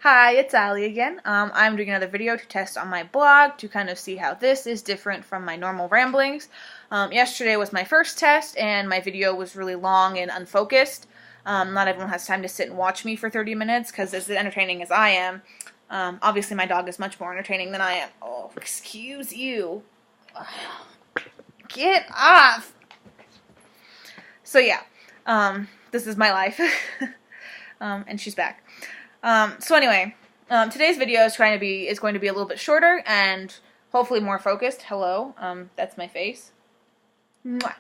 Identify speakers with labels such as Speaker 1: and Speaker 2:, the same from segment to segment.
Speaker 1: Hi, it's Ali again. I'm doing another video to test on my blog to kind of see how this is different from my normal ramblings. Yesterday was my first test, and my video was really long and unfocused. Not everyone has time to sit and watch me for 30 minutes, because as entertaining as I am, obviously my dog is much more entertaining than I am. Oh, excuse you. Get off! So yeah, this is my life. And she's back. So anyway, today's video is going to be a little bit shorter and hopefully more focused. Hello, that's my face. Mwah.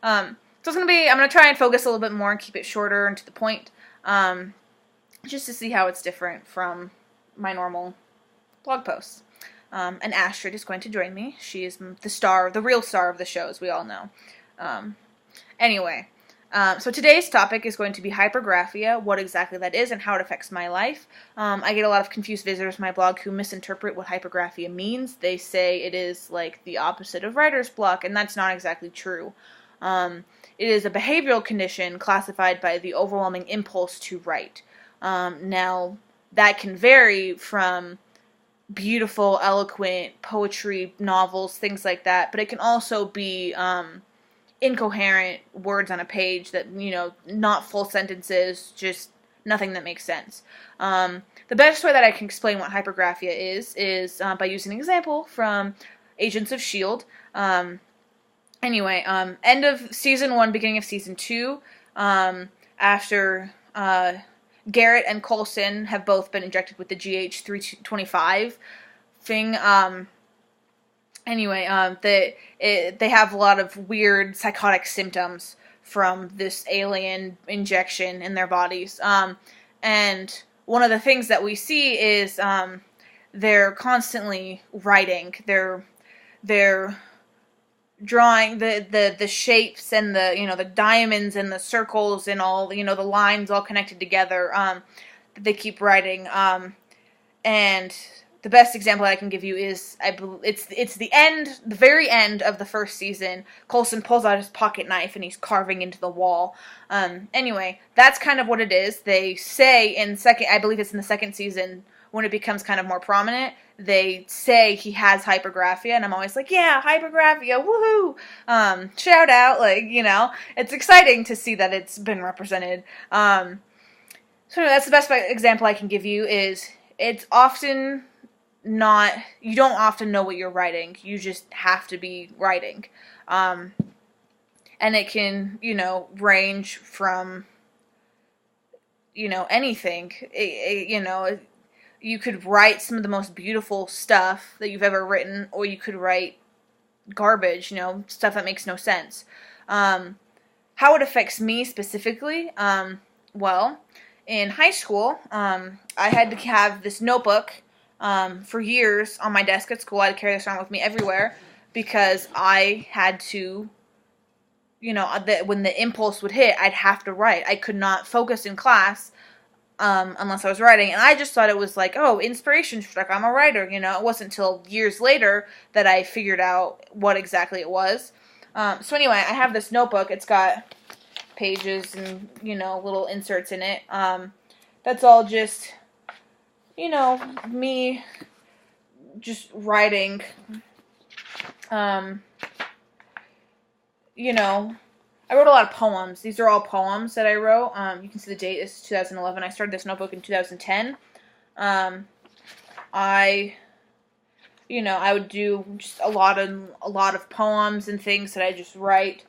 Speaker 1: So it's I'm gonna try and focus a little bit more and keep it shorter and to the point, just to see how it's different from my normal blog posts. And Astrid is going to join me. She is the real star of the show, as we all know. Anyway. So today's topic is going to be hypergraphia, what exactly that is, and how it affects my life. I get a lot of confused visitors to my blog who misinterpret what hypergraphia means. They say it is like the opposite of writer's block, and that's not exactly true. It is a behavioral condition classified by the overwhelming impulse to write. Now, that can vary from beautiful, eloquent poetry, novels, things like that, but it can also be incoherent words on a page that, not full sentences, just nothing that makes sense. The best way that I can explain what hypergraphia is by using an example from Agents of S.H.I.E.L.D. Anyway, end of Season 1, beginning of Season 2, after Garrett and Coulson have both been injected with the GH325 thing, anyway, they have a lot of weird psychotic symptoms from this alien injection in their bodies. And one of the things that we see is they're constantly writing. They're drawing the shapes and the diamonds and the circles and all the lines all connected together. That they keep writing. And the best example I can give you is, it's the very end of the first season. Coulson pulls out his pocket knife and he's carving into the wall. Anyway, that's kind of what it is. They say I believe it's in the second season, when it becomes kind of more prominent, they say he has hypergraphia, and I'm always like, yeah, hypergraphia, woohoo! Shout out, it's exciting to see that it's been represented. So that's the best example I can give you. It's often not, you don't often know what you're writing. You just have to be writing. And it can, range from, anything. You could write some of the most beautiful stuff that you've ever written, or you could write garbage, stuff that makes no sense. How it affects me specifically, well, in high school, I had to have this notebook for years on my desk at school. I had to carry this around with me everywhere because I had to, when the impulse would hit, I'd have to write. I could not focus in class unless I was writing, and I just thought it was like, oh, inspiration struck, I'm a writer, It wasn't until years later that I figured out what exactly it was. So anyway, I have this notebook. It's got pages and, little inserts in it. That's all just, me just writing, I wrote a lot of poems. These are all poems that I wrote. You can see the date is 2011. I started this notebook in 2010. I would do just a lot of poems and things that I just write,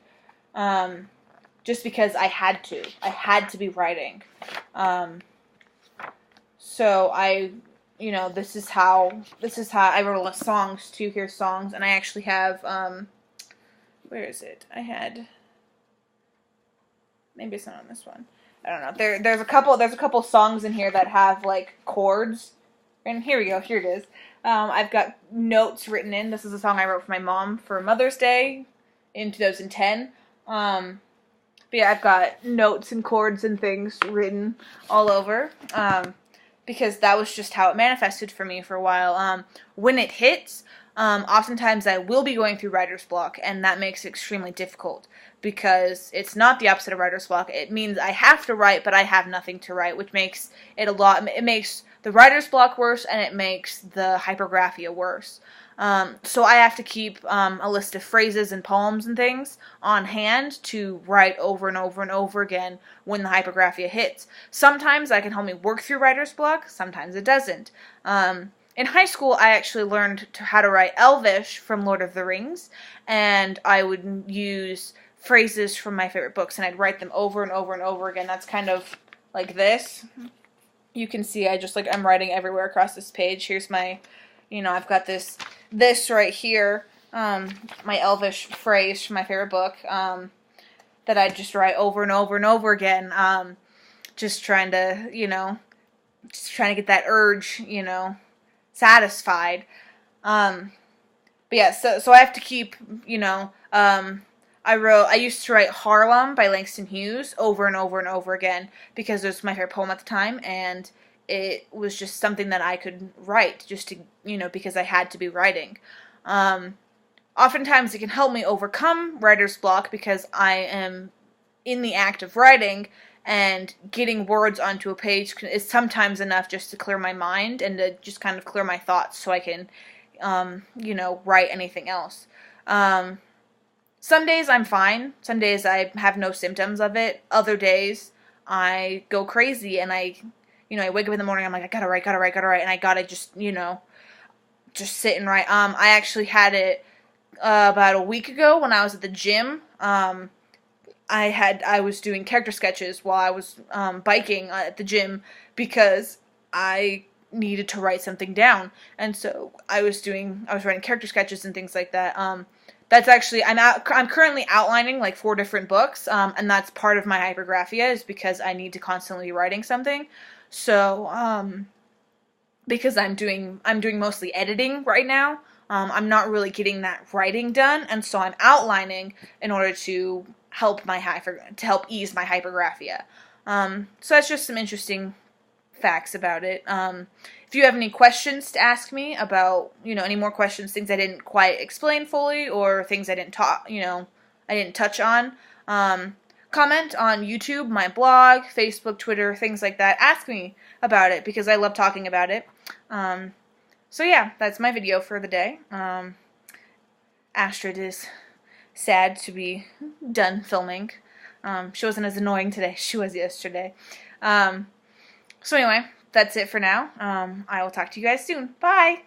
Speaker 1: just because I had to. I had to be writing. So this is how I wrote a lot of songs too. Here's songs, and I actually have, where is it? Maybe it's not on this one. I don't know. There's a couple songs in here that have like chords. And here we go. Here it is. I've got notes written in. This is a song I wrote for my mom for Mother's Day in 2010. But yeah, I've got notes and chords and things written all over. Because that was just how it manifested for me for a while. When it hits, oftentimes I will be going through writer's block, and that makes it extremely difficult, because it's not the opposite of writer's block. It means I have to write, but I have nothing to write, which makes it makes the writer's block worse, and it makes the hypergraphia worse. So I have to keep a list of phrases and poems and things on hand to write over and over and over again when the hypergraphia hits. Sometimes that can help me work through writer's block, sometimes it doesn't. In high school, I actually learned how to write Elvish from Lord of the Rings, and I would use phrases from my favorite books, and I'd write them over and over and over again. That's kind of like this. You can see I'm writing everywhere across this page. Here's my, I've got this right here, my Elvish phrase from my favorite book, that I just write over and over and over again, just trying to get that urge, satisfied. But yeah, so I have to keep, I used to write Harlem by Langston Hughes over and over and over again because it was my favorite poem at the time, and it was just something that I could write just to, because I had to be writing. Oftentimes it can help me overcome writer's block because I am in the act of writing, and getting words onto a page is sometimes enough just to clear my mind and to just kind of clear my thoughts so I can, write anything else. Some days I'm fine. Some days I have no symptoms of it. Other days I go crazy and I wake up in the morning, I'm like, I gotta write, and I gotta just sit and write. I actually had it about a week ago when I was at the gym. I was doing character sketches while I was biking at the gym because I needed to write something down, and so I was writing character sketches and things like that. That's actually, I'm currently outlining like 4 different books, and that's part of my hypergraphia is because I need to constantly be writing something. So, because I'm doing mostly editing right now, I'm not really getting that writing done, and so I'm outlining in order to help ease my hypergraphia. So that's just some interesting facts about it. If you have any questions to ask me about, any more questions, things I didn't quite explain fully, or things I didn't touch on, comment on YouTube, my blog, Facebook, Twitter, things like that. Ask me about it because I love talking about it. So yeah, that's my video for the day. Astrid is sad to be done filming. She wasn't as annoying today as she was yesterday. So anyway, that's it for now. I will talk to you guys soon. Bye!